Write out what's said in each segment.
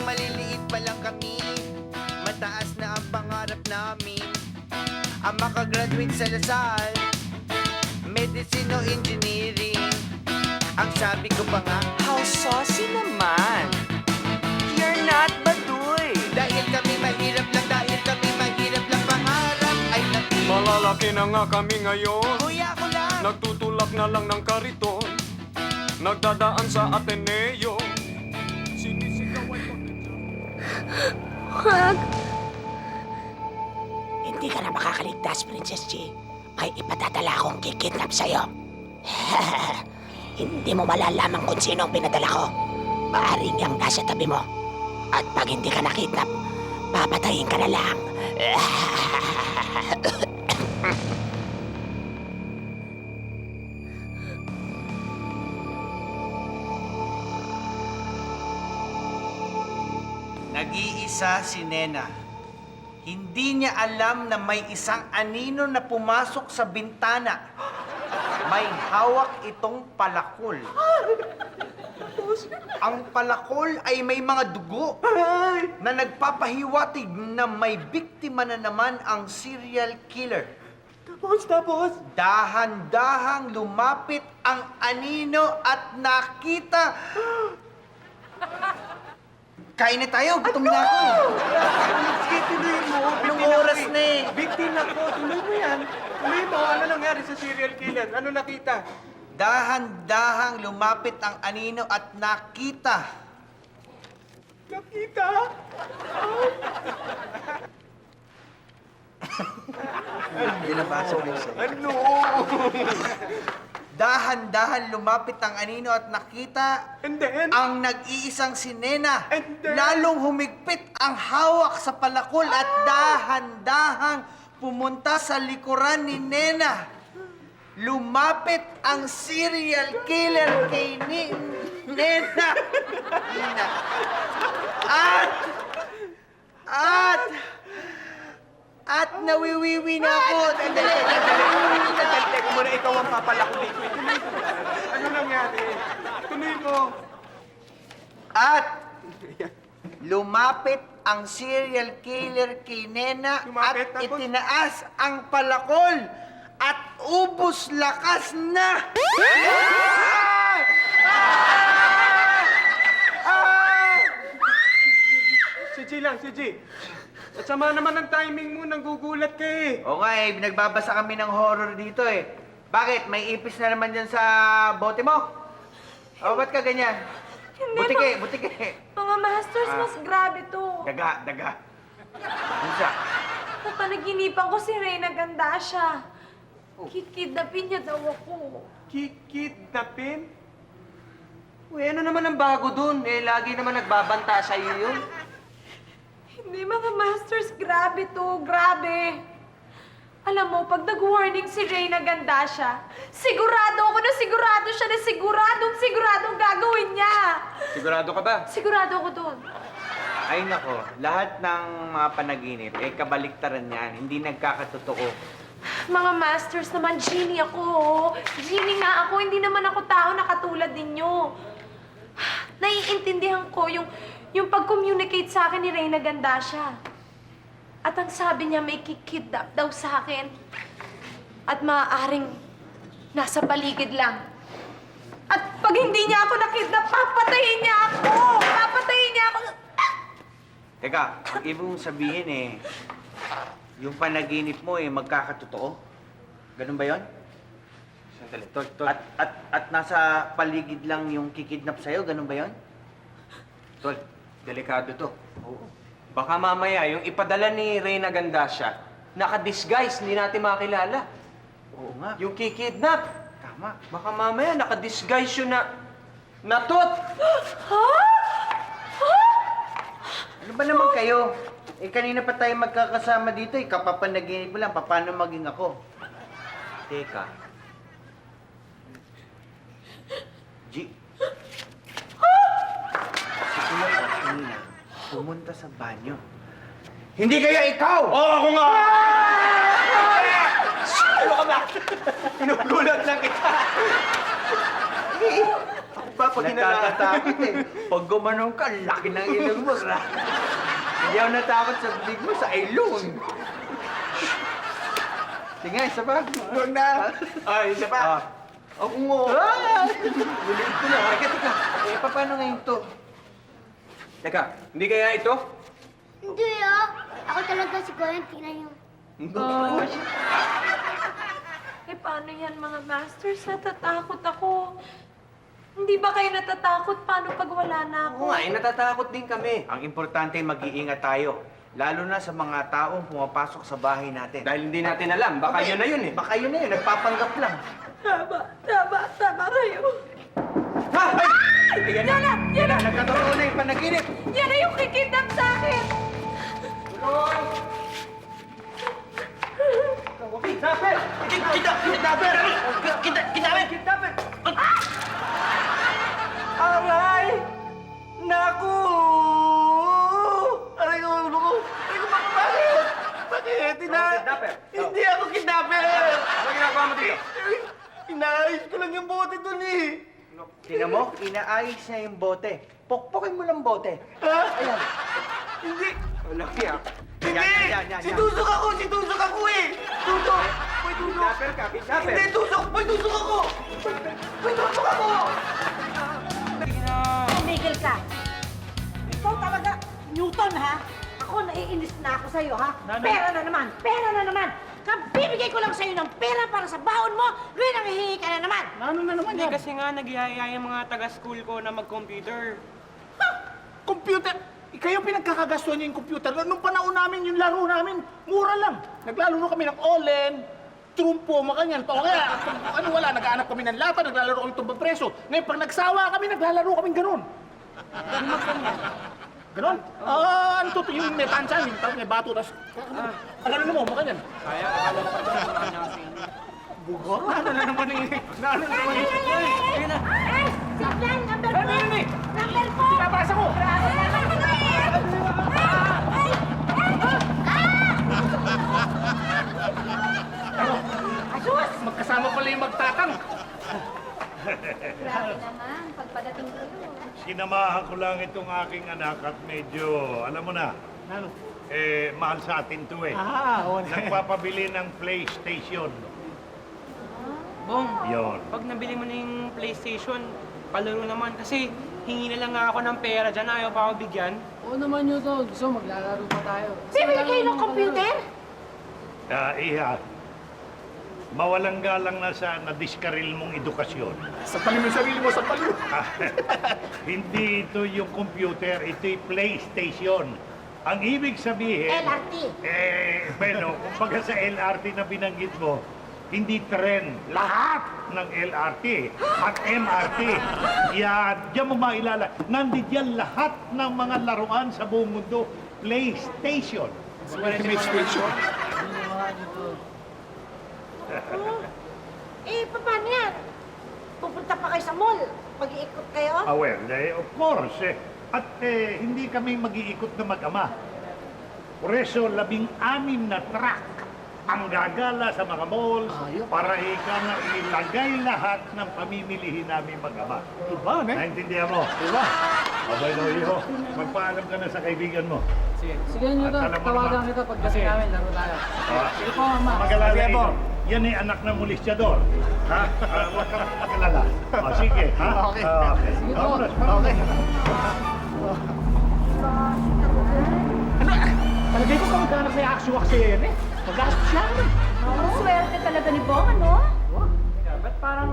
Nung maliliit pa lang kami, mataas na ang pangarap namin. Ang makagraduate sa Lasal, Medicine o Engineering. Ang sabi ko pa nga, How saucy naman! You're not Baduy! dahil kami mahirap lang pangarap ay natin. Malalaki na nga kami ngayon. Kuya ko lang, Nagtutulak na lang ng kariton. Nagdadaan sa Ateneo. Sinisigaw ay Wag. Hindi ka na makakaligtas, Princess G. May ipadadala akong kikidnap sa'yo. Hindi mo malalaman kung sino ang pinadala ko. Maaring yang nasa tabi mo. At pag hindi ka nakidnap, papatayin ka na lang. nag-iisa si Nena. Hindi niya alam na may isang anino na pumasok sa bintana. May hawak itong palakol. Ang palakol ay may mga dugo na nagpapahiwatig na may biktima na naman ang serial killer. Tapos? Dahan-dahang lumapit ang anino at nakita... Kain na tayo, gutom na ako. Sige, tuloy mo. Anong oras na eh? Victim ako. Tuloy mo yan. Tuloy mo. Ano nangyari sa serial killer? Ano nakita? Dahan-dahang lumapit ang anino at nakita. Nakita? Binabasa mo siya. Ano? Dahan-dahan lumapit ang anino at nakita And then? ang nag-iisang si Nena. And then? Lalong humigpit ang hawak sa palakol at dahan-dahang pumunta sa likuran ni Nena. Lumapit ang serial killer kay Nena. At nawiwiwi na ako. Sandali. Teka muna, ikaw ang papalakulit ko. Tuloy mo. Ano nangyari? Tuloy mo. At lumapit ang serial killer kay Nena Lumapit, at tapos? itinaas ang palakol at ubos lakas na. Si G lang, si G. At sama naman ang timing mo, nanggugulat ka eh. O nga eh, nagbabasa kami ng horror dito eh. Bakit? May ipis na naman dyan sa bote mo? O, ba't ka ganyan? Hindi, Butike. Mga masters, mas grabe to. Daga. Ano siya? Napanaginipan ko si Reyna Gandasha. Kikidnapin niya daw ako. Kikidnapin? Uy, ano naman ang bago dun? Eh, lagi naman nagbabanta sa iyo yun. Hindi, mga masters, grabe to. Grabe. Alam mo, pag nag-warning si Reyna Gandasha, sigurado ako na sigurado siya na siguradong gagawin niya. Sigurado ka ba? Sigurado ako doon. Ay nako, lahat ng mga panaginip, eh kabaliktaran yan, hindi nagkakatotoo. Mga masters naman, genie ako. Genie nga ako, hindi naman ako tao na katulad ninyo. Naiintindihan ko yung pag-communicate sa akin ni Reyna Gandasha. At ang sabi niya, may kikidnap daw sa akin. At maaaring nasa paligid lang. At pag hindi niya ako nakidnap, papatayin niya ako! Papatayin niya ako! Teka, ang ibig mong sabihin eh, yung panaginip mo eh magkakatotoo? Ganun ba yon? Sandali, tol. At nasa paligid lang yung kikidnap sa'yo, ganun ba yon? Tol, delikado to. Oo. Baka mamaya, yung ipadala ni Reyna Gandasha, naka-disguise, hindi natin makilala. Oo nga, Yung kikidnap, tama. baka mamaya naka-disguise yun na... Natot! Ano ba naman kayo? Eh kanina pa tayo magkakasama dito eh, kapapanaginip mo lang, paano maging ako? Teka. G. Siguro ka kanina, pumunta sa banyo. Hindi kaya ikaw! Oo, ako nga! Ano ka ba? Pinugulat lang kita. Nagpapahinalaan. Nakakatakot eh. Pag gumanong ka, laki ng ilong mo. Hindi ako natakot sa big mo, sa ilong. Sige, isa pa. Huwag na. Ay, isa pa. Ako mo. Bulit ko na. Teka. Eh, paano ngayon to? Teka, hindi kaya ito? Hindi ah. Ako talaga si Gwen. Tingnan niyo. Eh, paano yan, mga masters? Natatakot ako. Hindi ba kayo natatakot? Paano pag wala na ako? Oo nga, natatakot din kami. Ang importante, mag-iingat tayo. Lalo na sa mga taong pumapasok sa bahay natin. Dahil hindi natin alam, baka yun na yun eh. Baka yun na yun. Nagpapanggap lang. Tama kayo. Ha! Ay! Ayan na! Yan na! Nagkataon na yung panaginip. Yan na yung kikidnap sa akin! Kidnapper! Kidnapper! Kidnapper! Aray! Naku! Aray ko, ulo ko! Aray ko, bakit? Bakit? Kidnapper? Hindi ako kidnapper! Ano ginagawa mo dito? Inaayos ko lang yung bote dun eh. Tingnan mo, inaayos niya yung bote. Pokpokin mo lang bote. Ha? Ayan. Hindi. Wala kaya. Hindi! Si Tusok ako! Si Tusok ako eh! Tusok! May tusok! Kidnapper ka, kidnapper. Hindi, Tusok! May tusok ako! May tusok ako! Tumigil ka. Ikaw talaga, Newton, ha? Ako, naiinis na ako sa'yo, ha? Pera na naman! Pera na naman! Kabibigay ko lang sa'yo ng pera para sa baon mo, ngayon ang hihingi ka na naman! Ano na naman Hindi yan? kasi nga nagyayaya yung mga taga-school ko na mag-computer. Computer! Kayo pinagkakagastuhan niyo yung computer. Nung panahon namin, yung laro namin, mura lang. Naglalaro kami ng Olen, trumpo, mga ganyan. O kaya, ano wala, naghahanap kami ng lata, naglalaro kami tumbang preso. Ngayon, pag nagsawa kami, naglalaro kami ganun. Ganon? Ano to? Yung may tansya, yung may bato, tapos... Ano mo, mga ganyan. Kaya, akala ko pa ito mga niya sa inyo. Bugor? Ano na naman eh? Ano na naman eh? Ayun na. Ay! Sakyan! Number 4! Ano yun eh? Number 4! Pinabasa ko! Asus! Magkasama pala yung magtatang. Grabe naman. Pagpadating ko yun. Sinamahan ko lang itong aking anak at medyo, alam mo na, Ano? mahal sa atin to eh. Oo. Nagpapabili ng PlayStation. Bong, Yon. pag nabili mo na yung PlayStation, palaro naman kasi hingi na lang nga ako ng pera dyan, ayaw pa ako bigyan. Oo naman yun to. Gusto, maglalaro pa tayo. Bibili kayo ng computer? Iha, mawalang galang na sa nadiskaril mong edukasyon. Sampalin mo yung sarili mo, sampalin mo. Hindi ito yung computer, ito yung PlayStation. Ang ibig sabihin... LRT. Bueno, kumbaga sa LRT na binanggit mo, hindi trend. Lahat ng LRT at MRT. Yan, diyan mo mailala. Nandiyan lahat ng mga laruan sa buong mundo. PlayStation. PlayStation. Paano yan? Pupunta pa kayo sa mall? Mag-iikot kayo? Well, of course. At hindi kami mag-iikot na mag-ama. Por eso, 16 na truck ang gagala sa mga malls para ika na ilagay lahat ng pamimilihin namin mag-ama. Diba, ne? Naintindihan mo? Diba? Okay, no, iho. Magpaalam ka na sa kaibigan mo. Sige. Sige nyo to. At alam mo Tawagan naman. kita pag kasi namin. Laro tayo. Sige po, mama. Mag-alala Sige, ito. Bong. Yan ay anak ng mulistyador. Ha? Huwag kang mag-alala. Sige, ha? Okay. Okay. Sige po. Okay. Ano? Palagay ko kamag-anak na yung aksyo-ak sa'yo yan eh. Mag-gastos siya naman. Swerte talaga ni Bong, ano? Teka, ba't parang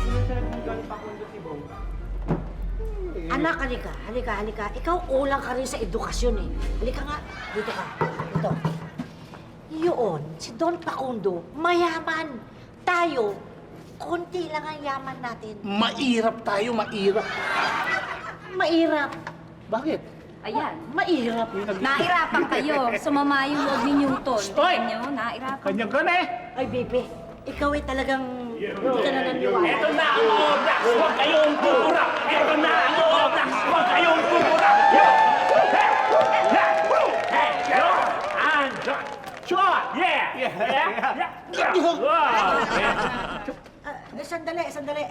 sinusunod ng John Pacundo si Bong? Anak, halika. Ikaw kulang ka rin sa edukasyon eh. Halika nga. Dito ka. Dito. Yun, si Don Facundo, mayaman. Tayo, konti lang ang yaman natin. Mairap tayo, mairap. Mairap. Bakit? Ayan. Mairap. Nairapan kayo. Sumama yung loob ni Newton. Hoy! Tingnan nyo, nairapan. Kanyang ka na eh. Ay, baby, ikaw ay talagang hindi ka na naniwala. Ito na ang oras! Huwag kayong pupura! Ito na ang oras! Huwag kayong pupura! Sure! Yeah! Sandali.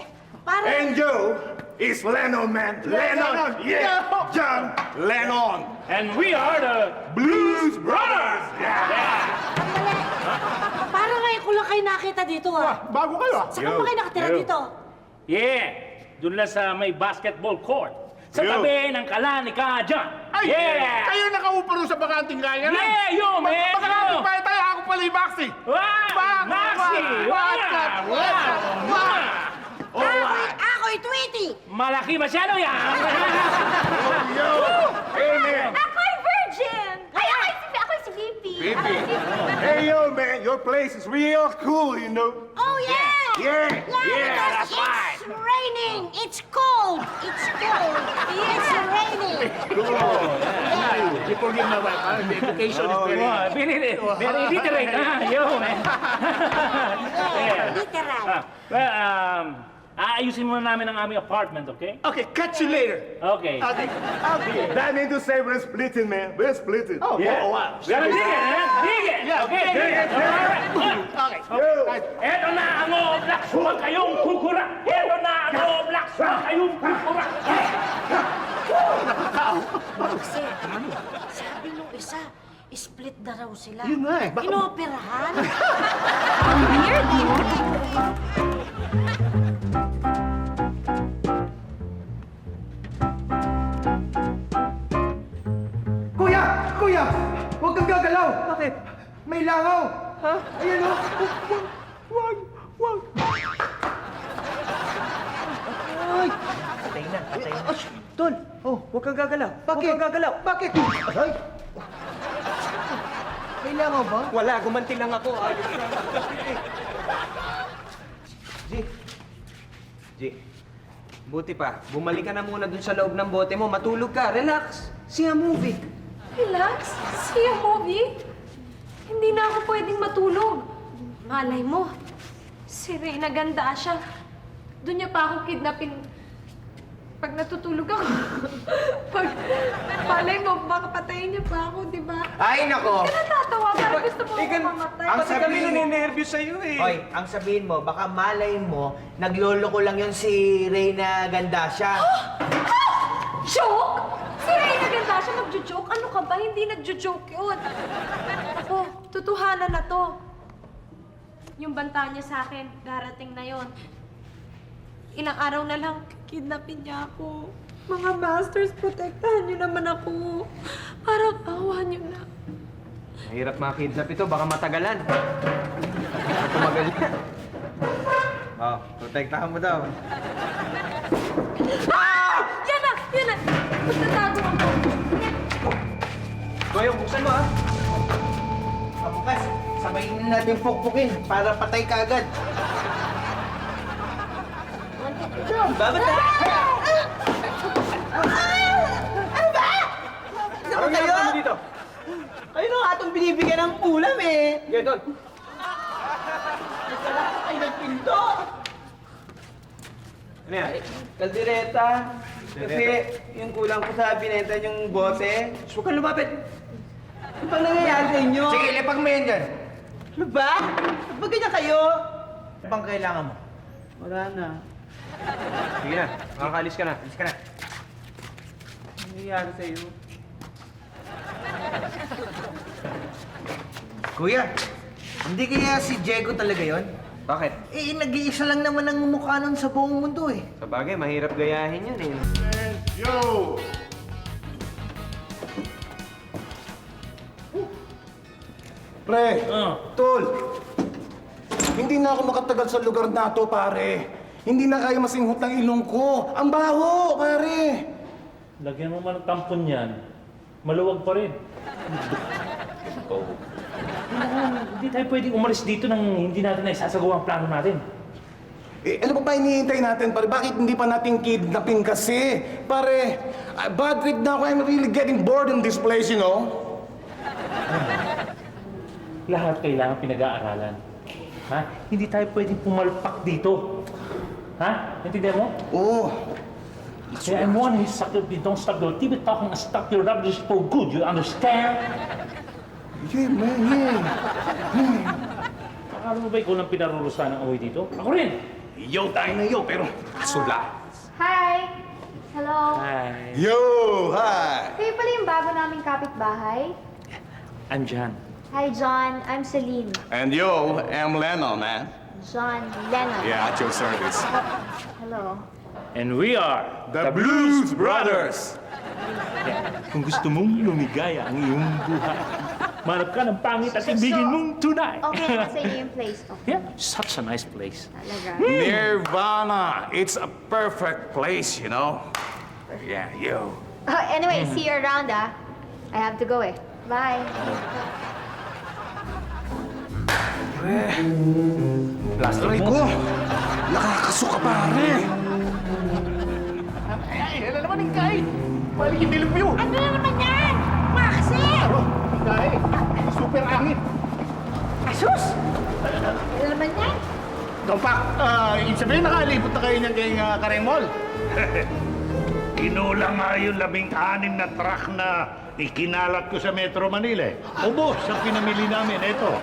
Para... And Joe, is Lennon, man. Lennon, yeah. John Lennon. And we are the Blues Brothers. Yeah. Parang ngayon ko lang kayo nakita dito ah. bago kayo ah. Saan ba kayo nakatira dito? Yeah, doon lang sa may basketball court. Sa Yo. tabi ng Kalanika dyan. Ay, Yeah! kayo nakaupo rin sa bakanting kaya na. Yeah, yo, man! Bakanting Yo. kaya tayo, ako pala yung Maxi. Wow! Maxi! Ako'y Tweety! Malaki masyado yan! Hey, man. Ako'y virgin! Ay, ako'y si VP. Hey, yo, man. Your place is real cool, you know. Oh, yeah! Yeah. Yeah, That's right. It's raining! It's cold! It's cold! It's raining! You forgive my wife, ah. The education is very... Very literate, ha? Yo, man! Yeah. Literal. Well, aayusin muna namin ang aming apartment, okay? Okay, catch you later. Okay. Okay. That means to say we're splitting, man. We're splitting. Oh, Yeah. wow. We're gonna dig it, ha? Dig it! Yeah, Okay, dig dig it. it! Alright. Okay. Eto na ang Oblaks, huwag kayong kukura! Eto na ang Oblaks, huwag kayong kukura! Kasi, sabi nung isa, split na raw sila. Yun nga eh, baka- Inoperahan? Kuya! Kuya! Huwag kang gagalaw! Bakit? May langaw! Ha? Ayan o! Wag! Wag! Ay! Patay na. Tol, huwag kang gagalaw. Bakit? Huwag kang gagalaw. Bakit? Ay! May langaw ba? Wala, gumanti lang ako. Ayos na. G, buti pa. Bumalik ka na muna dun sa loob ng bote mo. Matulog ka. Relax. See a movie. Relax? See a movie? Hindi na ako pwedeng matulog. Malay mo, si Reyna ganda siya. Doon niya pa ako kidnapin pag natutulog ako. Malay mo, baka patayin niya pa ako, di ba? Ay, nako! Hindi ka natatawa, parang gusto mo ako mamatay. ang Kasi kami sabihin- naninervyos sa'yo eh. Hoy, ang sabihin mo, baka malay mo, nagloloko lang yun si Reyna Gandasya. Joke? Si Reyna ganda siya magjo-joke? Ano ka ba? Hindi nagjo-joke yun. Ako, tutuhanan na to. Yung banta niya sa akin, darating na yon. Ilang araw na lang, kidnapin niya ako. Mga masters, protektahan niyo naman ako. Parang awa niyo na. Mahirap makidnap ito. Baka matagalan. Tumagal na. Oh, protektahan mo daw. Yan na! Yan na! Magtatago ako. Goyo, buksan mo ah. Bukas, sabayin na natin pukpukin para patay ka agad. Bakit ka? Ano kayo? dito? Kayo na nga itong binibigyan ng ulam eh. Sige, Don. Ay, nagpinto. Ano yan? Kaldereta. Kasi yung kulang ko sa binenta yung bote. Huwag kang lumapit. Ano bang nangyayari sa inyo? Sige, lipag mo yan dyan. Ano ba? Ba't ganyan kayo? Ano bang kailangan mo? Wala na. Sige na, makakalis ka na. Alis ka na. Ano nangyayari sa iyo? Kuya, hindi kaya si Diego talaga yon? Bakit? Eh, nag-iisa lang naman ang mukha nun sa buong mundo eh. Sa bagay, mahirap gayahin yun eh. Yo! Pre, tol, hindi na ako makatagal sa lugar na to, pare. Hindi na kaya masinghot ng ilong ko. Ang baho, pare. Lagyan mo man ng tampon yan, maluwag pa rin. Oh. Hindi tayo pwedeng umalis dito nang hindi natin na isasagawa ang plano natin. Eh, ano pa hinihintay natin, pare? Bakit hindi pa natin kidnapin kasi? Pare, bad trip na ako. I'm really getting bored in this place, you know? Lahat kailangan pinag-aaralan. Ha? Hindi tayo pwedeng pumalpak dito. Ha? Intindihan mo? Oo. Kaya I'm warning you, sucker, you don't stop your TV talking and stop your rubbish for good. You understand? Yeah, man, yeah. Akala mo ba ikaw lang pinarurusahan ng away dito? Ako rin! Yo tayo na yo, pero kaso lang. Hi! Hello! Hi. Yo! Hi! Kayo pala yung bago naming kapitbahay? I'm John. Hi, John. I'm Celine. And yo, I'm Leno, man. John Lennon. Yeah, at your service. Hello. And we are The Blues Brothers! Kung gusto mong lumigaya ang iyong buhay, manap ka ng pangit at ibigin mong tunay. Okay, nasa inyo yung place. Okay. Yeah, such a nice place. Talaga. Nirvana! It's a perfect place, you know? Yeah, yo. Oh, anyway, see you around, ah. I have to go, eh. Bye. Aray ko! Nakakasuka, pare! Ay, ano naman yung kahit? Balik yung dilog mo. Ano na naman yan? Maxi! Kahit, super angit. Asus! Ano naman yan? Dompak, ibig sabihin nakalipot na kayo niyan kay Kareng Mall. Kinulang nga yung 16 na truck na ikinalat ko sa Metro Manila. Ubos ang pinamili namin. Ito,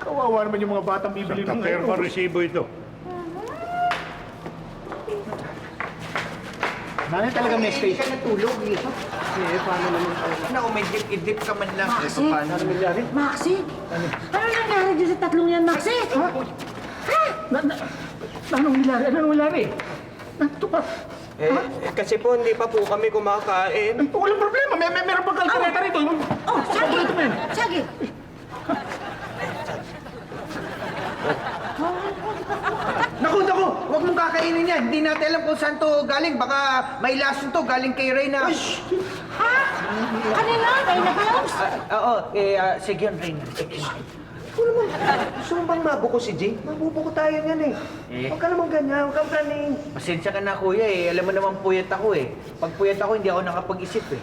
Kawawa naman yung mga batang bibili sa ng perma resibo ito. Nanay talaga may space. natulog eh. Paano naman talaga? Naku, may dip-idip ka man lang. Maxi! Ano nangyari? Maxi! Ano nangyari dyan sa tatlong yan, Maxi? Anong nangyari? Anong nangyari? Ito pa. Kasi po hindi pa po kami kumakain. Walang problema. Meron pang kalkuleta rito. Oh, Sagi! Sagi! Naku, huwag mong kakainin yan. Hindi natin alam kung saan to galing. Baka may lason to galing kay Reyna. Ha? Kanina? Reyna Films? Oo, sige yun, Reyna. Ito naman, gusto mo bang mabuko si Jay? Mabubuko tayo yan eh. Huwag ka naman ganyan, huwag kang praning. Pasensya ka na kuya eh, alam mo naman puyat ako eh. Pag puyat ako, hindi ako nakapag-isip eh.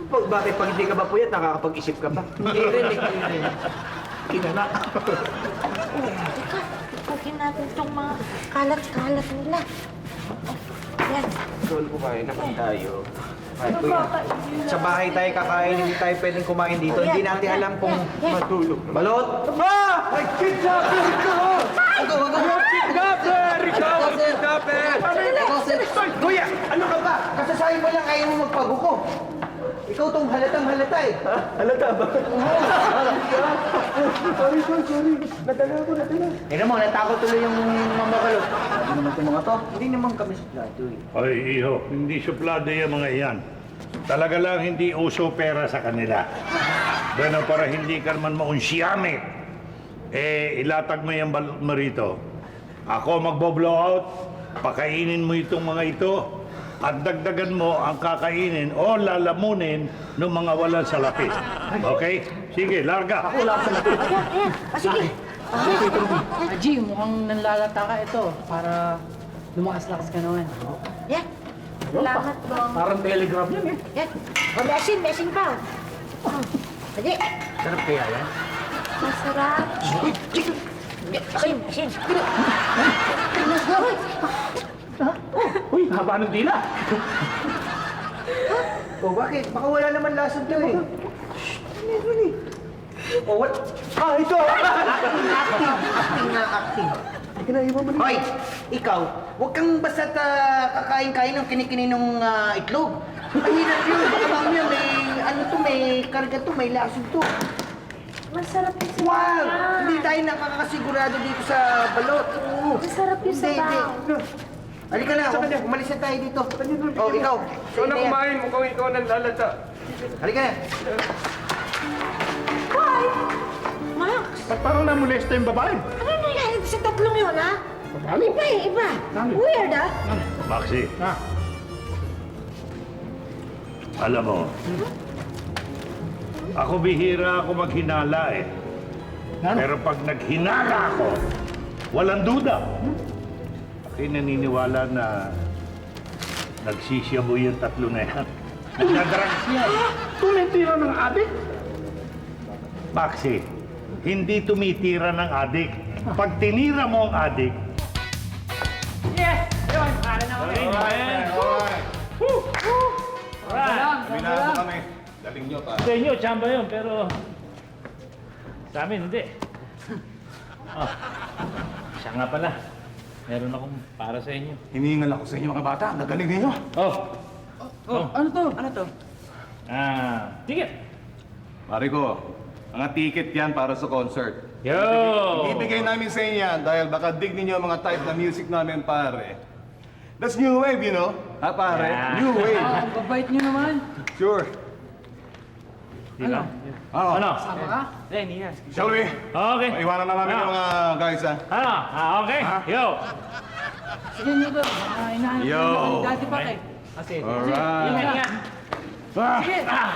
Bakit pag hindi ka ba puyat, nakakapag-isip ka ba? Hindi rin eh, hindi rin. Kinala. Teka, ikukin natin itong mga kalat-kalat nila. Yan. Tol, kumain naman tayo. Sa bahay tayo kakain, hindi tayo pwedeng kumain dito. Hindi natin alam kung matulog. Balot! Ah! Ay, kidnapper ko! Ako! Kidnapper! Ikaw ang kidnapper! Kuya, ano ka ba? Kasasabi mo lang ayaw mo magpabuko. Ikaw tong halatang halata eh. Halata ba? Sorry. Nadala ko. Tingnan mo, natakot tuloy yung mga balot. Hindi naman itong mga to. Hindi naman kami suplado eh. Ay, iho, hindi suplado yung mga iyan. Talaga lang hindi uso pera sa kanila. Bueno, para hindi ka naman maunsyame, ilatag mo yung balot mo rito. Ako magbo-blowout, pakainin mo itong mga ito, at dagdagan mo ang kakainin o lalamunin ng mga walang salapi. Okay? Sige, larga. Wala ka sa lapit. Ayan. Sige. Haji, mukhang nanlalata ka ito para lumakas-lakas ka naman. Yan. Salamat, Bong. Parang telegraph yan eh. Yan. O, mesin pa. Sige. Sarap kaya yan? Masarap. Mesin. Uy, haba ng dila. O bakit? Baka wala naman lason to eh. Meron eh. O what? Ah, ito! Acting. Hoy, ikaw, huwag kang basta kakain-kain ng kinikinin ng itlog. Mahirap yun. Baka mamaya may karga to, may lason to. Masarap yung sabaw. Wow! Hindi tayo nakakasigurado dito sa balot. Masarap yung sabaw. Halika na, umalis na tayo dito. Oh, ikaw. Ikaw na kumain, mukhang ikaw nanlalata. Halika na. Hoy! Max! Ba't parang namulesta yung babae? Ano nangyari sa tatlong yun, ha? Ano? Iba. Weird, ha? Maxi, alam mo, ako bihira ako maghinala eh. Pero pag naghinala ako, walang duda. Ako'y naniniwala na nagsisyabu yung tatlo na yan. Nagdadrugs yan. Tumitira ng adik? Maxi, hindi tumitira ng adik. Pag tinira mo ang adik, Yes! Yun, para na kami. Minado kami. Daling nyo, pa. Sa inyo, tsamba yun, pero sa amin, hindi. Oh, siya nga pala. Meron akong para sa inyo. Hiningal ako sa inyo mga bata. Ang gagaling ninyo. Ano to? Ano to? Ticket! Pare ko, mga ticket yan para sa concert. Yo! Ibibigay namin sa inyo yan dahil baka dig ninyo ang mga type na music namin, pare. That's new wave, you know? Ha, pare? Yeah. New wave. Ang babait nyo naman. Sure. Di ba? Ano? Sama ka? Hindi na. Shall we? Okay. Iwanan na namin yung mga guys, ha? Okay. Yo! Sige nyo to. Inahanap Yo. ko yung dati pa kay. Alright. Ingat.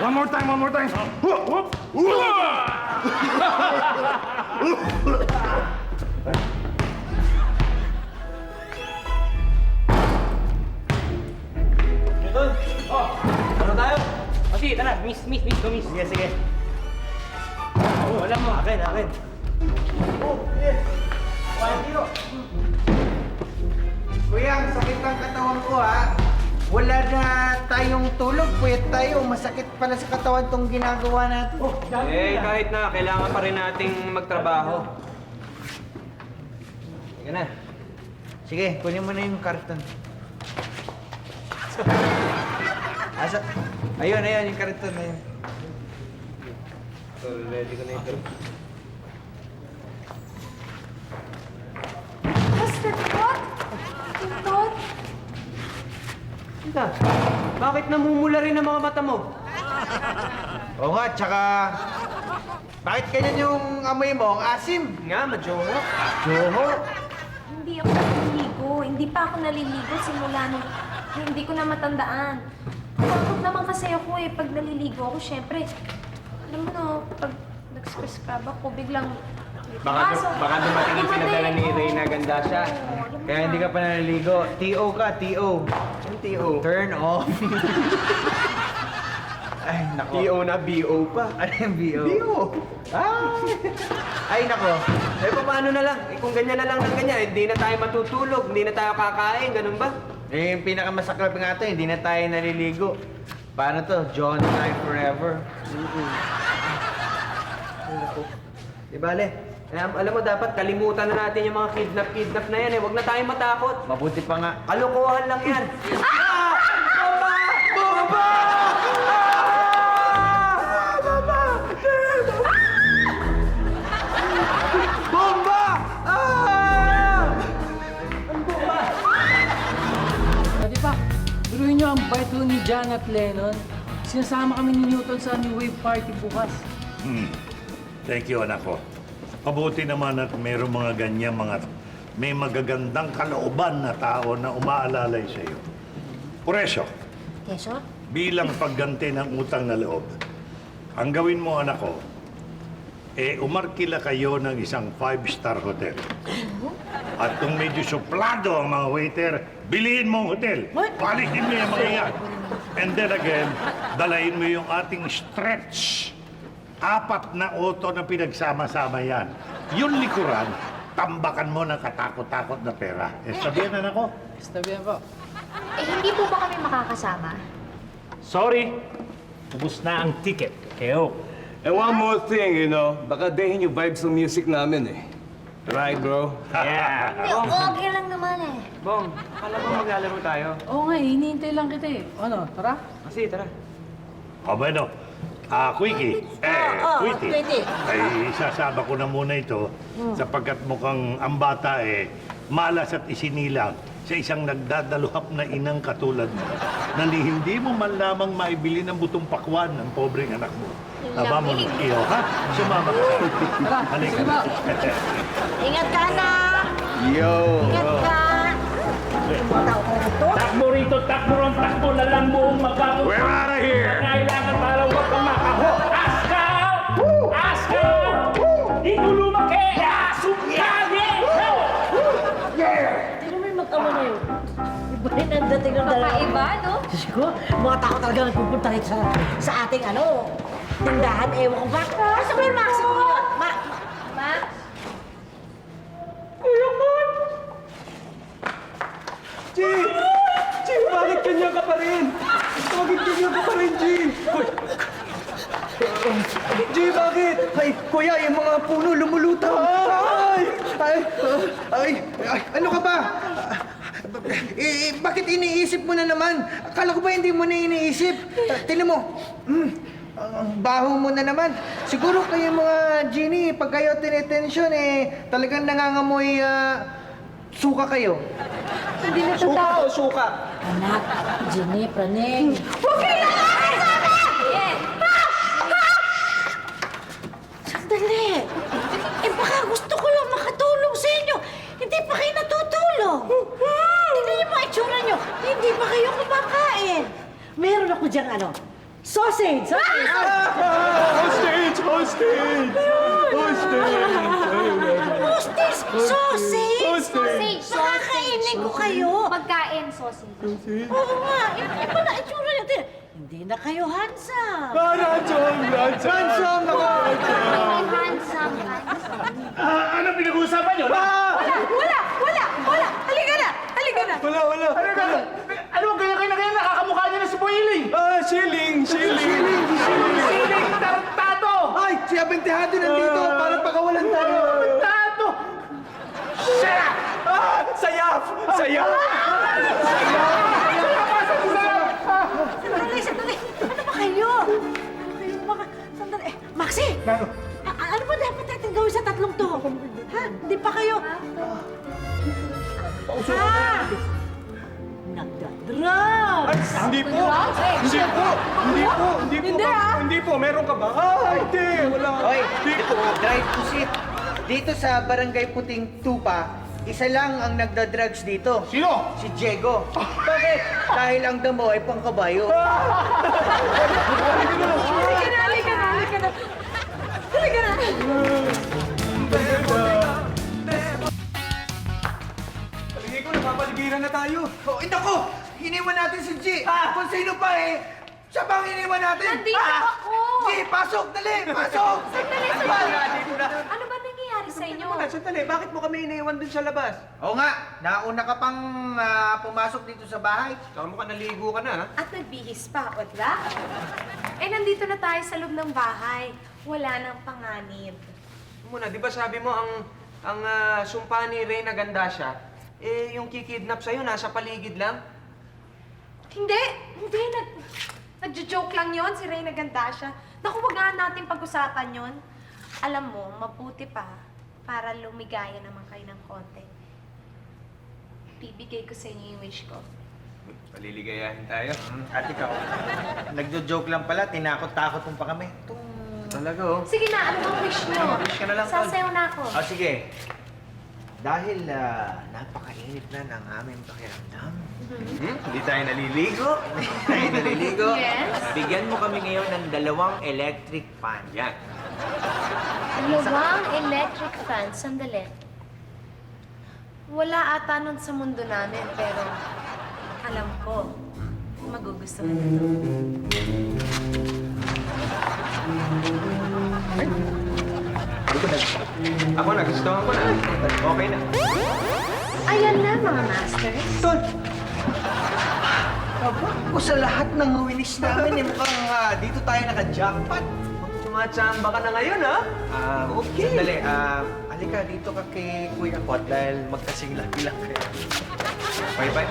One more time, one more time. Ano tayo? Sige, tara. Miss. Sige, sige. Alam mo. Akin. Kuya, ang sakit ng katawan ko ha. Wala na tayong tulog. Puyat tayo. Masakit pala sa katawan tong ginagawa natin. Kahit na, kailangan pa rin nating magtrabaho. Sige na. Sige, kunin mo na yung karton. Asa? Ayun, yung karton na yun. Ready ko na ito. Master Tot? Tot? Tita, bakit namumula rin ang mga mata mo? Oo nga, tsaka... Bakit ganyan yung amoy mo? Ang asim. Nga, madyoho. Joho. Hindi ako naliligo. Hindi pa ako naliligo simula nung hindi ko na matandaan. Takot naman kasi ako pag naliligo ako, syempre. Alam mo no, pag nag-scrub ako, biglang... Baka dumating yung pinadala ni Reyna Gandasya. Kaya hindi ka pa naliligo. T.O. ka, T.O. Yung T.O. Turn off. Ay, nako. T.O. na B.O. pa. Ano yung B.O.? B.O. Ay, nako. Paano na lang? Kung ganyan na lang ng ganyan, hindi na tayo matutulog, hindi na tayo kakain, ganun ba? Yung pinakamasaklap nga ito, hindi na tayo naliligo. Paano to? John life forever. Di bale? Alam mo, dapat kalimutan na natin yung mga kidnap na yan. Huwag na tayong matakot. Mabuti pa nga. Kalokohan lang yan. Di ba? Biruin nyo ang bait ho ni John at Lennon. Sinasama kami ni Newton sa New Wave Party bukas. Thank you, anak ko. Mabuti naman at mayroong mga ganyan, may magagandang kalooban na tao na umaalalay sa iyo. Puresyo, Keso? bilang pagganti ng utang na loob, ang gawin mo, anak ko, umarkila kayo ng isang 5-star hotel. At kung medyo suplado ang mga waiter, bilihin mo ang hotel. Palitin mo yung mga yan. And then again, dalahin mo yung ating stretch. 4 na auto na pinagsama-sama yan. Yung likuran, tambakan mo ng katakot-takot na pera. Sabihan na ako. Sabihan po. hindi po ba kami makakasama? Sorry. Ubus na ang ticket. Keo. And one more thing, you know, baka dehin yung vibes ng music namin eh. Right, bro? Yeah. Okay lang naman eh. Bong, akala ko maglalaro tayo. Oo nga, hinihintay lang kita eh. Ano, tara? Sige, tara. O, bueno. Quickie. Quickie. Ay, isasama ko na muna ito sapagkat mukhang ang bata malas at isinilang sa isang nagdadaluhap na inang katulad mo na hindi mo man lamang maibili ng butong pakwan ng pobreng anak mo. Aba mo, iyo, ha? Sumama ka. Tara, Halika. sige ba? Ingat ka na! Yo! Ingat ka! Tao ko ito? Takbo rito, takbo ron, takbo na lang buong magkakot. We're out of here! Kailangan para huwag kang makaho. Askaw! Askaw! Dito lumaki! Asukali! Sino may mag-ama na yun? Iba rin ang dating ng dalawa. Kakaiba, no? Diyos ko, mga tao talaga nagpupunta rito sa ating tindahan. Ewan ko ba? Basta may Maxi ko yun. Max? Jim, bakit ganyan ka pa rin? Bakit ganyan ka pa rin, Jim? Jim, bakit? Ay, kuya, yung mga puno lumulutang. Ano ka ba? Bakit iniisip mo na naman? Akala ko ba hindi mo na iniisip? Tingnan mo. Ang baho mo na naman. Siguro kayo mga genie, pag kayo tinetensyon, talagang nangangamoy, suka kayo. Hindi na totoo. Suka? Anak, Ginny, Praneng. Huwag kayo lalaki sa akin! Sandali. Baka gusto ko lang makatulong sa inyo. Hindi pa kayo natutulong. Tignan niyo mga itsura niyo. Hindi pa kayo kumakain. Meron ako diyang sausage. Hostage! Hostage! Hostage! Sausage! Sausage. Makakainin ko kayo. Pagkain, sausage. Oo nga. Iba na itsura niyo. Hindi na kayo handsome. Ransom! Ransom! Ako! Handsome. Ano pinag-uusapan niyo? Wala! Halika na! Wala! Ano ang ganyan kayo nakakamukha niyo na si Boiling? Shilling! Siling tarantado! Ay! Si Abentehado nandito! Para pakawalan tayo! Tarantado! Shut up! Sayap! Sandali. Ano ba kayo? Sandali. Maxi! Ano ba dapat natin gawin sa tatlong to? Ha? Hindi pa kayo... Nagda-drugs! Hindi po! Meron ka ba? Hindi! Wala! Hoy! Drive to sit! Dito sa Barangay Puting Tupa, isa lang ang nagda-drugs dito. Sino? Si Diego. Bakit? Dahil ang damo ay pangkabayo. Halika na! Palingin ko, napapaligiran na tayo. Oh, nako! Iniwan natin si G! Kung sino pa siya bang iniwan natin? Nandito ako! G, pasok! Dali! Pasok! Ano ba nangyayari sa inyo? Sandali, bakit mo kami iniwan dun sa labas? Oo nga, nauna ka pang pumasok dito sa bahay. Saka mo ka naligo ka na, ha? At nagbihis pa, o diba? Nandito na tayo sa loob ng bahay. Wala nang panganib. Muna, di ba sabi mo ang sumpa ni Reyna Gandasya, yung kikidnap sa'yo nasa paligid lang? Hindi. Nagjo-joke lang yon si Reyna Gandasya. Naku, wag nga natin pag-usapan yon. Alam mo, mabuti pa para lumigaya naman kayo ng konti. Bibigay ko sa inyo yung wish ko. Paliligayahin tayo. At ikaw, nagjo-joke lang pala, tinakot-takot mo pa kami. Talaga, oh. Sige na, ano bang wish nyo? Wish ka na lang, Tol. Sasayaw na ako. Sige. Dahil napakainit na ng aming pakiramdam. Hindi tayo naliligo. Yes? Bigyan mo kami ngayon ng 2 electric fan. Yan. Dalawang electric fan. Sandali. Wala ata nun sa mundo namin, pero alam ko, magugustuhan nito. Ako nagustuhan ko na. Okay na. Ayan na, mga masters. Tol! Aba, sa lahat ng winis namin, mukhang dito tayo naka-jackpot. Tumatsamba ka na ngayon, ha? Okay. Sandali, halika dito ka kay Kuya Kot dahil magkasing laki lang kayo.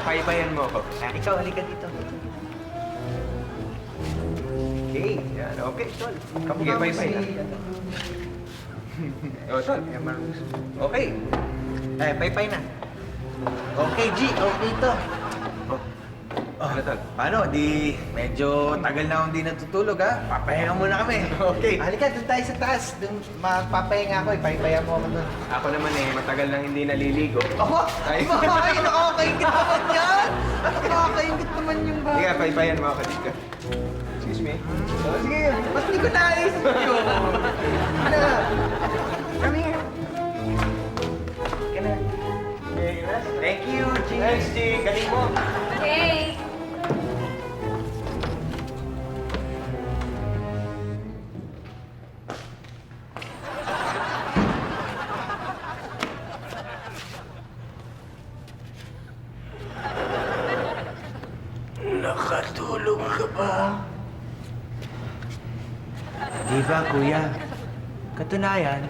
Paypayan mo ako. Ikaw, halika dito. Okay. Yan, okay, Tol. Sige, Paypay na. Oh, Tol. Okay. Paypay na. Okay, G. Okay to. Ano, Tol? Paano? Di medyo tagal na akong di natutulog, ha? Papahinga muna kami. Okay. Halika, doon tayo sa taas. Doon magpapahinga ako, paypayan mo ako doon. Ako naman matagal nang hindi naliligo. Ako? Ay, nakakaingit naman yan! Nakakaingit naman yung ba? Sige, paypayan mo ako dito. Excuse me. Oh, sige, ba't di ko naisip yun? Ano? Come here. Kana. Thank you, G. Thanks, G. Galing mo. Okay. Nakatulog ka ba? Di ba, kuya? Katunayan,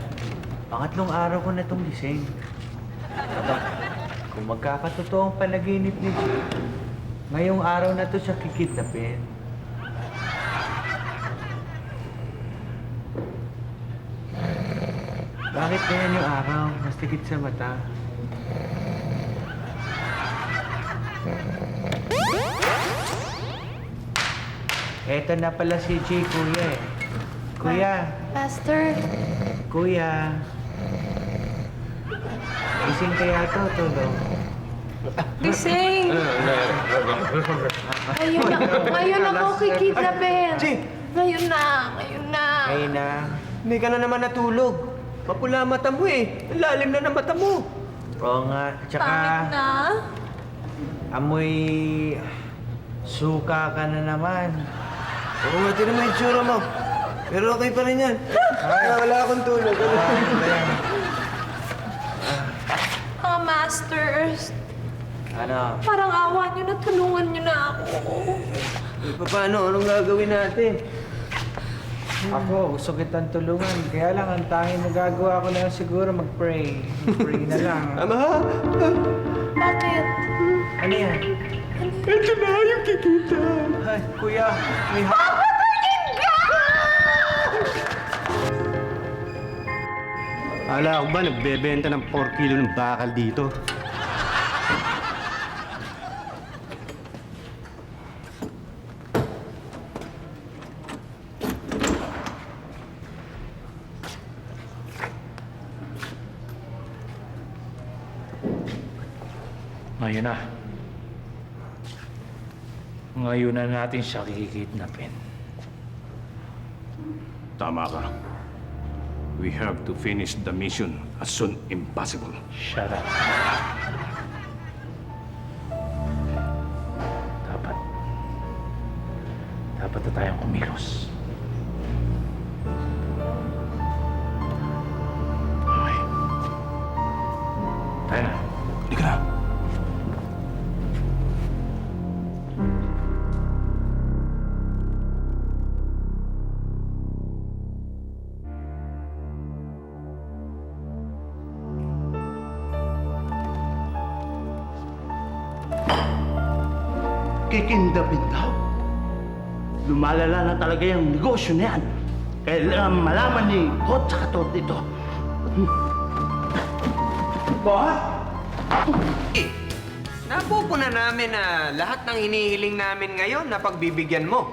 pangatlong araw ko na itong gising. Kung magkakatotoo ang panaginip ni Jay, ngayong araw na to siya kikidnapin. Bakit ganyan yung araw? Mas tikit sa mata. Eto na pala si Jay, kuya eh. Kuya, Master, kuya. Gising kaya to, tulog. gising! Ngayon ako kikidnapin. Ngayon na. Ngayon na. Hindi ka na naman natulog. Mapula mata mo eh. Ang lalim na ng mata mo. Oo nga. Tsaka, Pangit na. amoy suka ka na naman. Oo nga, tinan mo yung itsura mo. Pero okay pa rin yan. Wala akong tulog. Mga masters, Ano? parang awa nyo na, tulungan nyo na ako. Paano? Anong gagawin natin? Ako, gusto kitang tulungan. Kaya lang, ang tanging magagawa ko na lang siguro mag-pray. Mag-pray na lang. Ama! Bakit? Ano yan? Ito na yung kikita. Ay, kuya, may Ala ko ba, nagbebenta ng 4 kilo ng bakal dito? Ngayon na. Ngayon na natin siya kikidnapin. Tama ka. We have to finish the mission as soon impossible. Shut up. Dapat na tayong kumilos. Okay. Tayo na. Hindi ka na. Kikindapin daw. Lumalala na talaga yung negosyo na yan. Kailangan malaman ni Hot sa Katot dito. Hot? Napupuna namin na lahat ng hinihiling namin ngayon na pagbibigyan mo.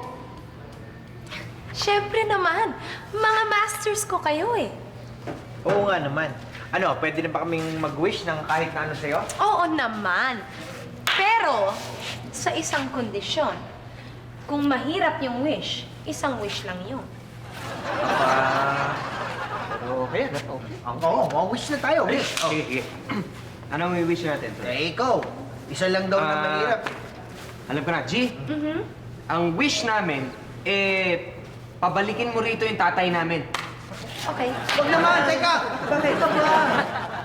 Siyempre naman, mga masters ko kayo eh. Oo nga naman. Ano, pwede na ba kaming mag-wish ng kahit na ano sa'yo? Oo naman. Pero, sa isang kondisyon. Kung mahirap yung wish, isang wish lang yun. Pero okay, okay. Oo, wish na tayo, wish. Sige. Anong i-wish natin? Eh, ikaw. Isa lang daw na mahirap. Alam ko na, G. Ang wish namin, pabalikin mo rito yung tatay namin. Okay. Huwag naman, teka! Bakit ka ba?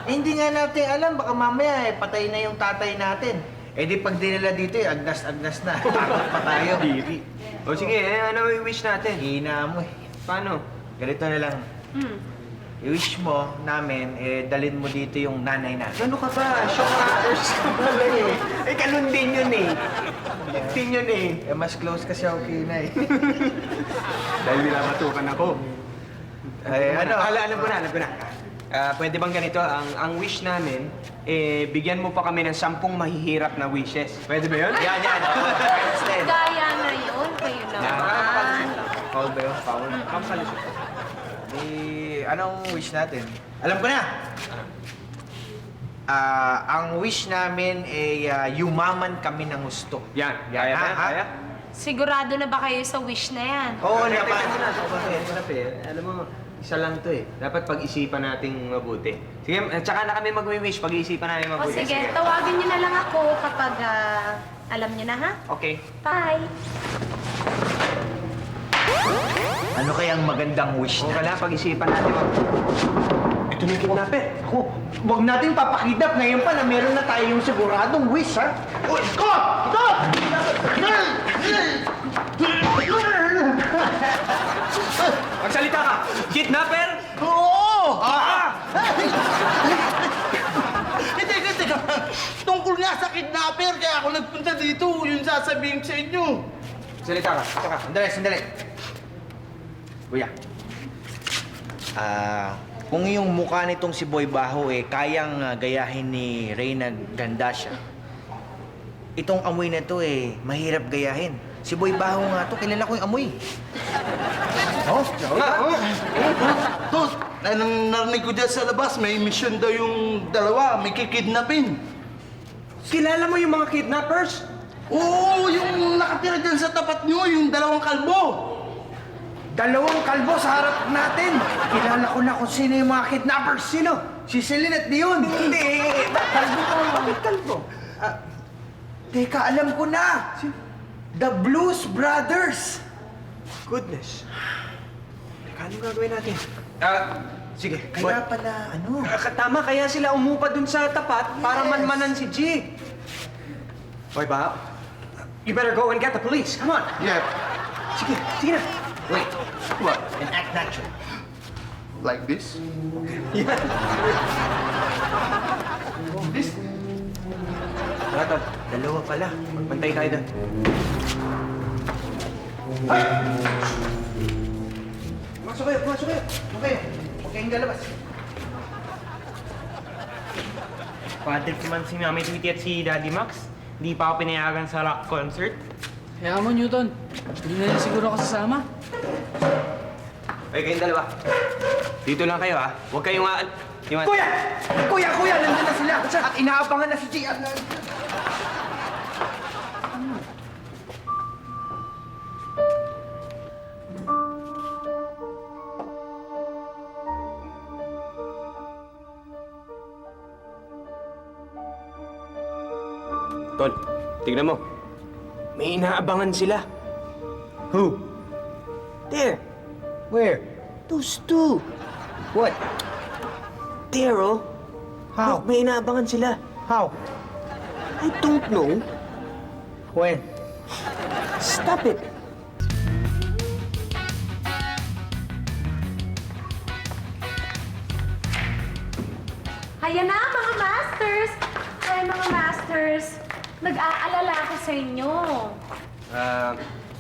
Hindi nga natin alam, baka mamaya patay na yung tatay natin. Eh di pag dinala dito agnas-agnas na. Takot pa tayo. O sige, ano i-wish natin? Hina mo eh. Paano? Ganito na lang. I-wish mo namin, dalhin mo dito yung nanay natin. Ano ka ba? Shock matters ka pala eh. Eh, ganun din yun eh. Din yun eh. Mas close kasi ako kay Inay. Dahil binabatukan ako. Alam ko na. Pwede bang ganito, ang wish namin, bigyan mo pa kami ng 10 mahihirap na wishes. Pwede ba yun? Yan. Gaya na yun, kayo naman. Foul ba yun? Foul? Anong wish natin? Alam ko na! Ang wish namin ay yumaman kami ng gusto. Yan. Kaya? Sigurado na ba kayo sa wish na yan? Oo naman. Ito na, alam mo, isa lang to eh. Dapat pag-isipan nating mabuti. Sige, tsaka na kami mag-wish, pag-iisipan namin O mabuti. sige, tawagin niyo na lang ako kapag alam niyo na ha? Okay. Bye! Ano kayang magandang wish Kung na? wala, pag-isipan natin Ito na yung kidnapper. Ako, huwag natin papakidnap. Ngayon pa na meron na tayong siguradong wish, ha? Uy, Scott! Magsalita ka! Kidnapper! Oo! Hindi, pupunta dito, yung sasabihin sa inyo. Salita ka. Sandali. Kuya. Kung yung mukha nitong si Boy Baho kayang gayahin ni Reyna Gandassia, itong amoy na to mahirap gayahin. Si Boy Baho nga to, kilala ko yung amoy. Tos, narinig ko dyan sa labas, may mission daw yung dalawa, may kikidnapin. Kilala mo yung mga kidnappers? Oo, yung nakatira dyan sa tapat nyo, yung dalawang kalbo. Dalawang kalbo sa harap natin. Kilala ko na kung sino yung mga kidnappers. Sino? Si Celine at Dion. Hindi. Kalbo ko. Bakit kalbo? Teka, alam ko na. The Blues Brothers. Goodness. Teka, anong gagawin natin? Sige. Kaya pala, ano? Tama, kaya sila umupa dun sa tapat para manmanan si G. Boy, Bob, you better go and get the police. Come on. Yeah. Sige na. Wait. What? And act natural. Like this? This? Tara, Tol. Dalawa pala. Magbantay tayo doon. Pumasok kayo. Okay. Huwag kayong lalabas. Father ko man si Mami Tweety at si Daddy Max. Hindi pa ako pinayagan sa rock concert. Kaya mo, Newton. Hindi na rin siguro ako sasama. Ay, kayong dalawa. Dito lang kayo, ha? Huwag kayong Kuya! Nandun na sila. At inaabangan na si G. Tol, tignan mo. May inaabangan sila. Who? There. Where? Those two. What? There, oh. How? Look, may inaabangan sila. How? I don't know. When? Stop it. Ayan na, mga masters! Ay, mga masters, nag-aalala ako sa inyo.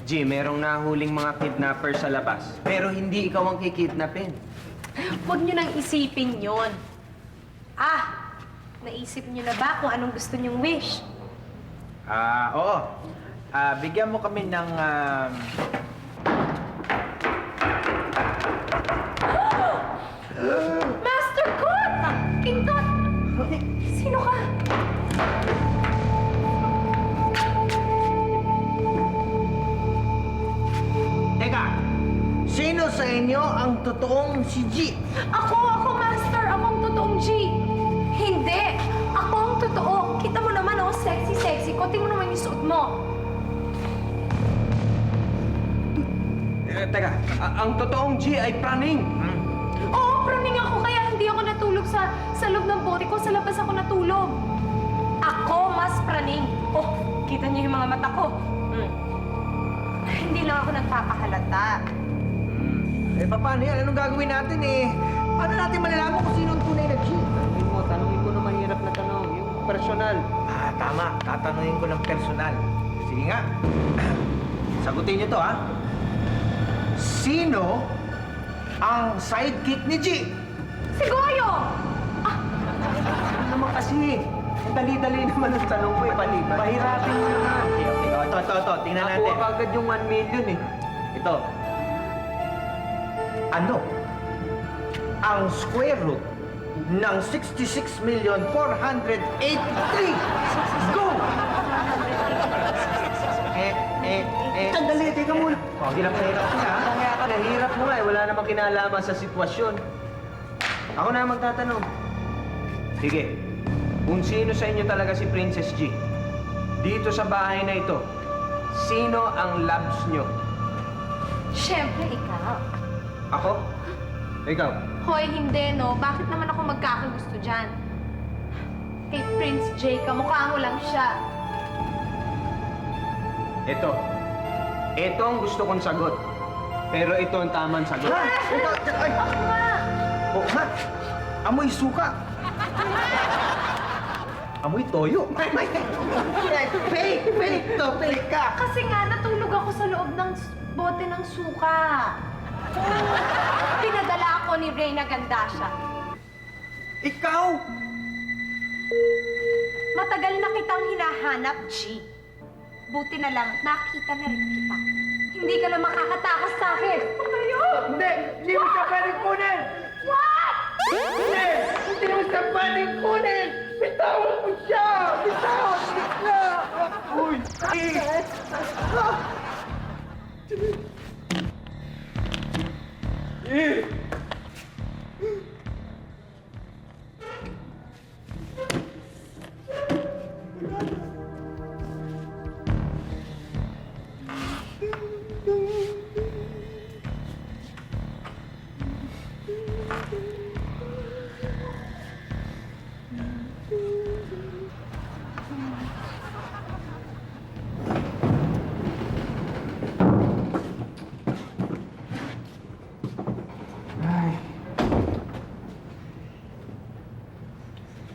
G, merong nahuling mga kidnapper sa labas. Pero hindi ikaw ang kikidnapin. Huwag nyo nang isipin yon. Naisip nyo na ba kung anong gusto nyong wish? Oo. Bigyan mo kami ng... Master Kot! Pindot! Sino ka? Teka! Sino sa inyo ang totoong si G? Ako, Master! Ako ang totoong G! Hindi! Ako ang totoo! Kita mo naman, oh, sexy ko. Tingnan mo naman yung suot mo. Teka, ang totoong G ay praning. Oo, praning ako, kaya hindi ako natulog sa loob ng bote ko. Sa labas ako natulog. Ako mas praning. Oh, kita niyo yung mga mata ko. Hindi lang ako nagpapahalata. Paano yan? Anong gagawin natin Paano natin malalaman kung sino ang tunay na G? Tanungin mo ng mahirap na tanong, yung personal. Tama. Tatanungin ko ng personal. Sige nga. Sagutin niyo to, Sino ang sidekick ni G? Si Goyo! Ano naman kasi? Ang dali-dali naman ang tanong ko, paliban. Pahirapin mo naman. Ito. Tingnan natin. Nakuha agad yung 1 million, Ito. Ano ang square root ng 66,483? Go! Sandali, teka muna. Hirap sila, Kaya ka, nahirap mo nga Wala namang kinalaman sa sitwasyon. Ako na magtatanong. Sige, kung sino sa inyo talaga si Princess G, dito sa bahay na ito, sino ang loves nyo? Siyempre, ikaw. Ako? Ikaw? Hoy, hindi, no? Bakit naman ako magkakagusto dyan? Kay Prince J, kamukha mo lang siya. Ito. Ito ang gusto kong sagot. Pero ito ang tamang sagot. Oo nga. Amoy suka. Amoy toyo. Fake to, fake ka. Kasi nga, natulog ako sa loob ng bote ng suka. Pinadala ako ni Reyna Gandasya. Ikaw! Matagal na kitang hinahanap, G. Buti na lang, nakita na rin kita. Hindi ka na makakatakas sa akin. Kayo! Hindi mo siya pwedeng kunin! What? Hindi mo siya pwedeng kunin! Bitawan mo siya! Bitawan mo siya! Uy!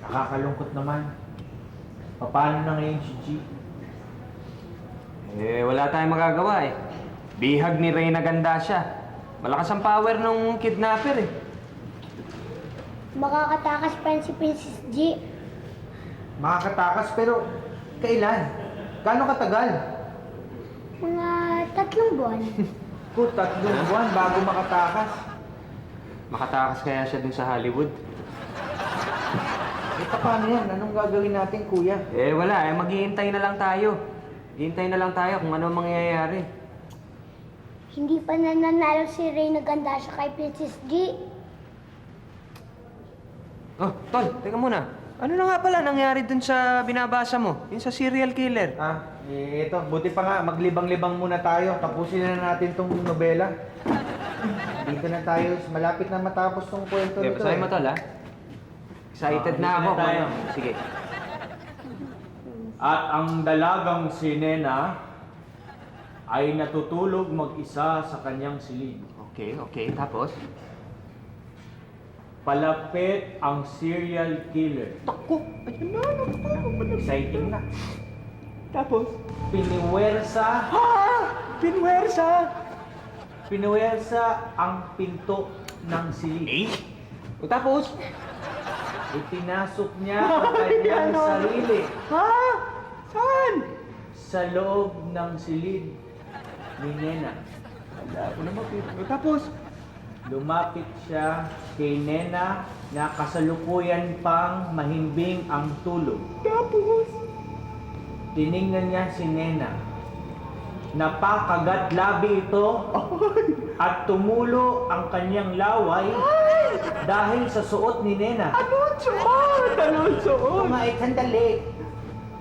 Nakakalungkot naman. Paano na ngayon si G? Wala tayong magagawa eh. Bihag ni Reyna Gandasya. Malakas ang power ng kidnapper eh. Makakatakas pa rin si Princess G. Makakatakas pero kailan? Gaano katagal? Mga 3 buwan. 3 buwan bago makatakas. Makatakas kaya siya dun sa Hollywood? Paano yan? Anong gagawin natin, kuya? Wala maghihintay na lang tayo. Hintay na lang tayo kung ano mangyayari. Hindi pa nananalo si Reyna Gandasya kay Princess G. Oh, Tol, teka muna. Ano na nga pala nangyari dun sa binabasa mo? Yung sa serial killer? Ito, buti pa nga, maglibang-libang muna tayo. Tapusin na natin tong nobela. Dito na tayo, malapit na matapos tong kwento nito. Basahin mo, Tol, ha? Excited na ako. tayo. Sige. At ang dalagang si Nena ay natutulog mag-isa sa kanyang silid. Okay. Tapos? Palapit ang serial killer. Tako! Ayun na. Exciting na. Tapos? Piniwersa. Piniwersa ang pinto ng silid. Tapos? Itinasok niya ang kanyang sarili. Saan? Sa loob ng silid ni Nena. Tapos? Lumapit siya kay Nena na kasalukuyan pang mahimbing ang tulog. Tapos? Tiningnan niya si Nena. Napakagat labi ito at tumulo ang kanyang laway dahil sa suot ni Nena. Anong suot? Sandali.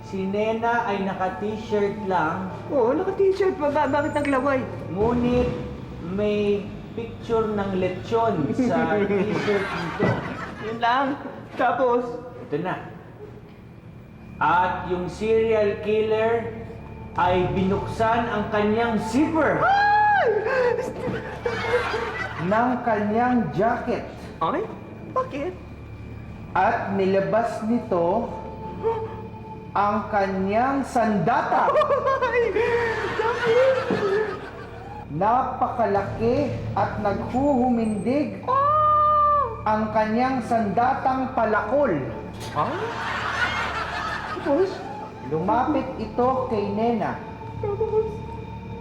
Si Nena ay naka-t-shirt lang, Oo, naka-t-shirt pa. Bakit naglaway? ngunit may picture ng lechon sa t-shirt nito. Yun lang. Tapos? Ito na. At yung serial killer ay binuksan ang kanyang zipper ng kanyang jacket. Ay? Bakit? At nilabas nito ang kanyang sandata. Napakalaki at naghuhumindig ang kanyang sandatang palakol. Tapos? Lumapit ito kay Nena.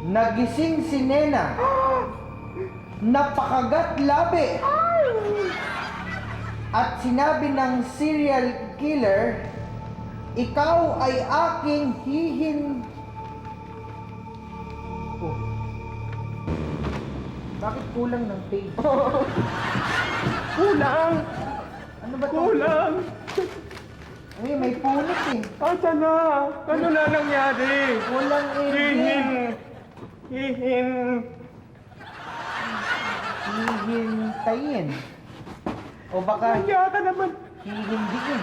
Nagising si Nena. Napakagat labi. At sinabi ng serial killer, ikaw ay aking Oh. Bakit kulang ng page? Kulang! Ano ba ito? Kulang! Ay, may punit eh. Asa na? Ano na nangyari? Kulang ending. Hihintayin. O baka Kaya ka naman. hihindiin.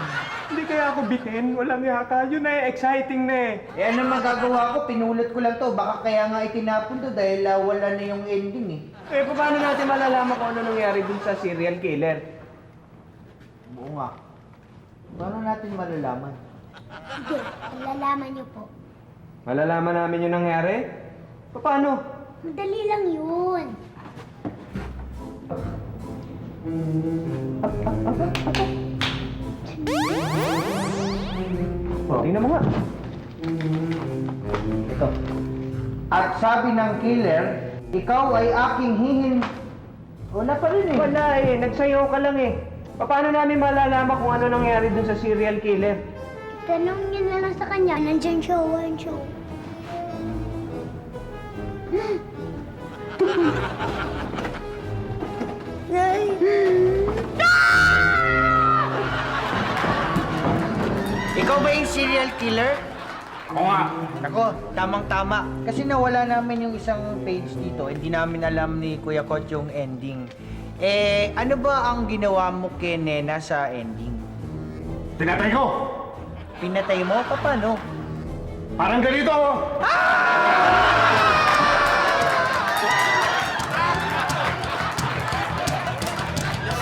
Hindi kaya ako bitin. Walang yaka. Yun na exciting na eh. Eh ano magagawa ko? Pinulot ko lang to. Baka kaya nga itinapon to dahil wala na yung ending eh. Paano natin malalaman kung ano nangyari dun sa serial killer? Oo nga. Paano natin malalaman? Sige, malalaman niyo po. Malalaman namin yung nangyari? Paano? Madali lang yun. Tingnan mo nga. Ito. At sabi ng killer, ikaw ay aking hingin. Wala pa rin eh. Wala eh, nagsayaw ka lang eh. Paano namin malalaman kung ano nangyari dun sa serial killer? Tanong niyo na lang sa kanya. Nandyan siya, one show. Ikaw ba yung serial killer? Oo nga. Ako, tamang-tama. Kasi nawala namin yung isang page dito. Hindi namin alam ni Kuya Kot yung ending. Eh, ano ba ang ginawa mo kay Nena sa ending? Tinatay ko! Pinatay mo? Paano? Parang ganito!